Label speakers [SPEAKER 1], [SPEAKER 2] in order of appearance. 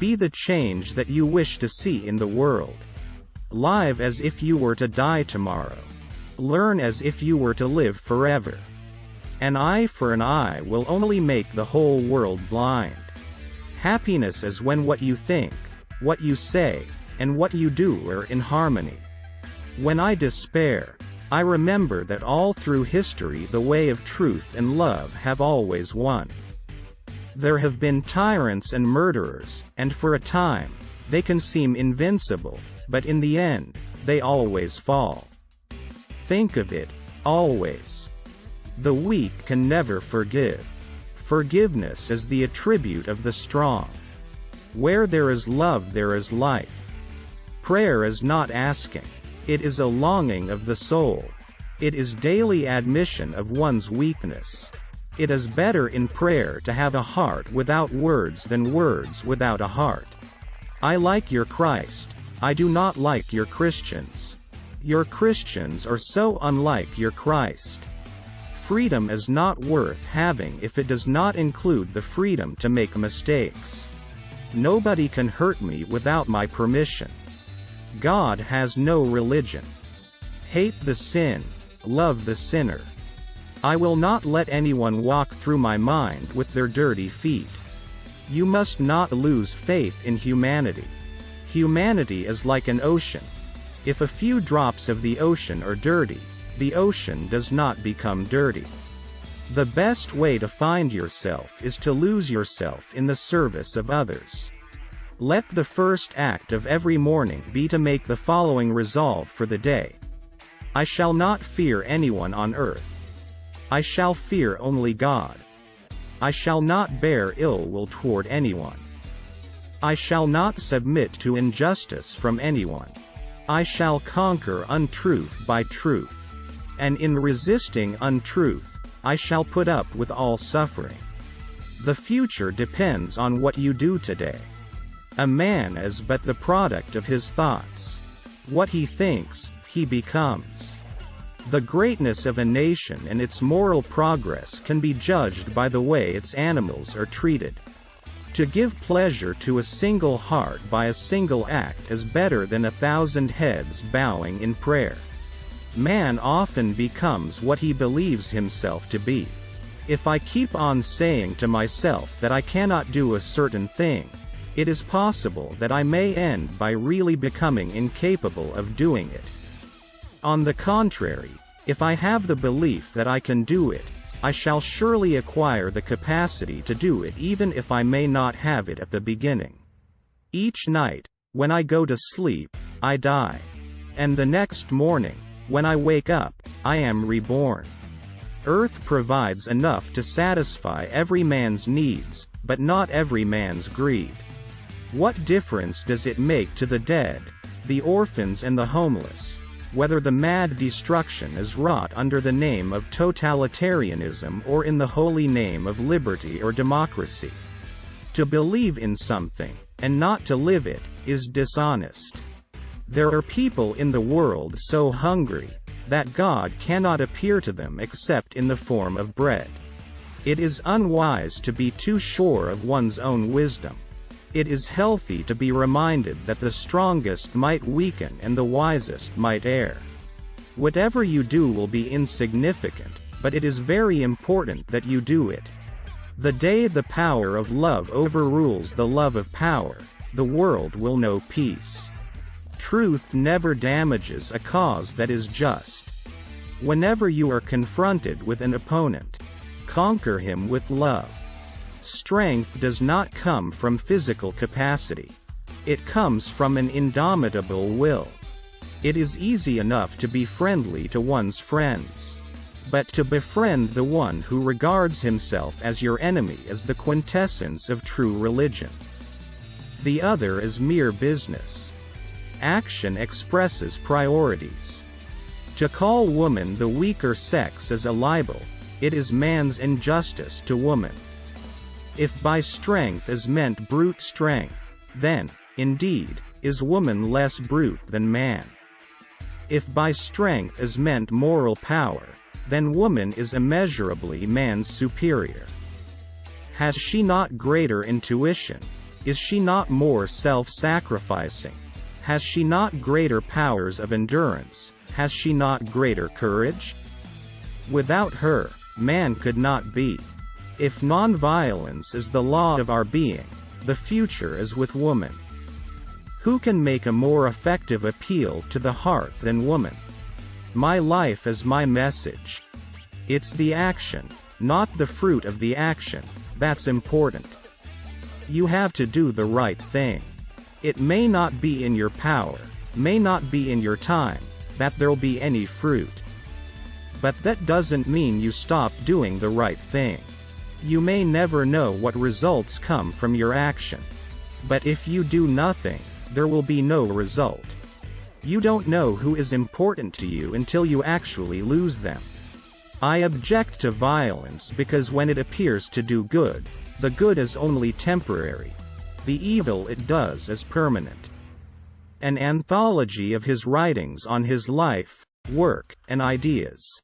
[SPEAKER 1] Be the change that you wish to see in the world. Live as if you were to die tomorrow. Learn as if you were to live forever. An eye for an eye will only make the whole world blind. Happiness is when what you think, what you say, and what you do are in harmony. When I despair, I remember that all through history the way of truth and love have always won. There have been tyrants and murderers, and for a time, they can seem invincible, but in the end, they always fall. Think of it, always. The weak can never forgive. Forgiveness is the attribute of the strong. Where there is love there is life. Prayer is not asking. It is a longing of the soul. It is daily admission of one's weakness. It is better in prayer to have a heart without words than words without a heart. I like your Christ. I do not like your Christians. Your Christians are so unlike your Christ. Freedom is not worth having if it does not include the freedom to make mistakes. Nobody can hurt me without my permission. God has no religion. Hate the sin, love the sinner. I will not let anyone walk through my mind with their dirty feet. You must not lose faith in humanity. Humanity is like an ocean. If a few drops of the ocean are dirty, the ocean does not become dirty. The best way to find yourself is to lose yourself in the service of others. Let the first act of every morning be to make the following resolve for the day. I shall not fear anyone on earth. I shall fear only God. I shall not bear ill will toward anyone. I shall not submit to injustice from anyone. I shall conquer untruth by truth. And in resisting untruth, I shall put up with all suffering. The future depends on what you do today. A man is but the product of his thoughts. What he thinks, he becomes. The greatness of a nation and its moral progress can be judged by the way its animals are treated. To give pleasure to a single heart by a single act is better than 1,000 heads bowing in prayer. Man often becomes what he believes himself to be. If I keep on saying to myself that I cannot do a certain thing, it is possible that I may end by really becoming incapable of doing it. On the contrary, if I have the belief that I can do it, I shall surely acquire the capacity to do it even if I may not have it at the beginning. Each night, when I go to sleep, I die. And the next morning, when I wake up, I am reborn. Earth provides enough to satisfy every man's needs, but not every man's greed. What difference does it make to the dead, the orphans and the homeless, whether the mad destruction is wrought under the name of totalitarianism or in the holy name of liberty or democracy? To believe in something, and not to live it, is dishonest. There are people in the world so hungry, that God cannot appear to them except in the form of bread. It is unwise to be too sure of one's own wisdom. It is healthy to be reminded that the strongest might weaken and the wisest might err. Whatever you do will be insignificant, but it is very important that you do it. The day the power of love overrules the love of power, the world will know peace. Truth never damages a cause that is just. Whenever you are confronted with an opponent, conquer him with love. Strength does not come from physical capacity. It comes from an indomitable will. It is easy enough to be friendly to one's friends. But to befriend the one who regards himself as your enemy is the quintessence of true religion. The other is mere business. Action expresses priorities. To call woman the weaker sex is a libel. It is man's injustice to woman. If by strength is meant brute strength, then, indeed, is woman less brute than man. If by strength is meant moral power, then woman is immeasurably man's superior. Has she not greater intuition? Is she not more self-sacrificing? Has she not greater powers of endurance? Has she not greater courage? Without her, man could not be. If nonviolence is the law of our being, the future is with woman. Who can make a more effective appeal to the heart than woman? My life is my message. It's the action, not the fruit of the action, that's important. You have to do the right thing. It may not be in your power, may not be in your time, that there'll be any fruit. But that doesn't mean you stop doing the right thing. You may never know what results come from your action. But if you do nothing, there will be no result. You don't know who is important to you until you actually lose them. I object to violence because when it appears to do good, the good is only temporary. The evil it does is permanent. An anthology of his writings on his life, work, and ideas.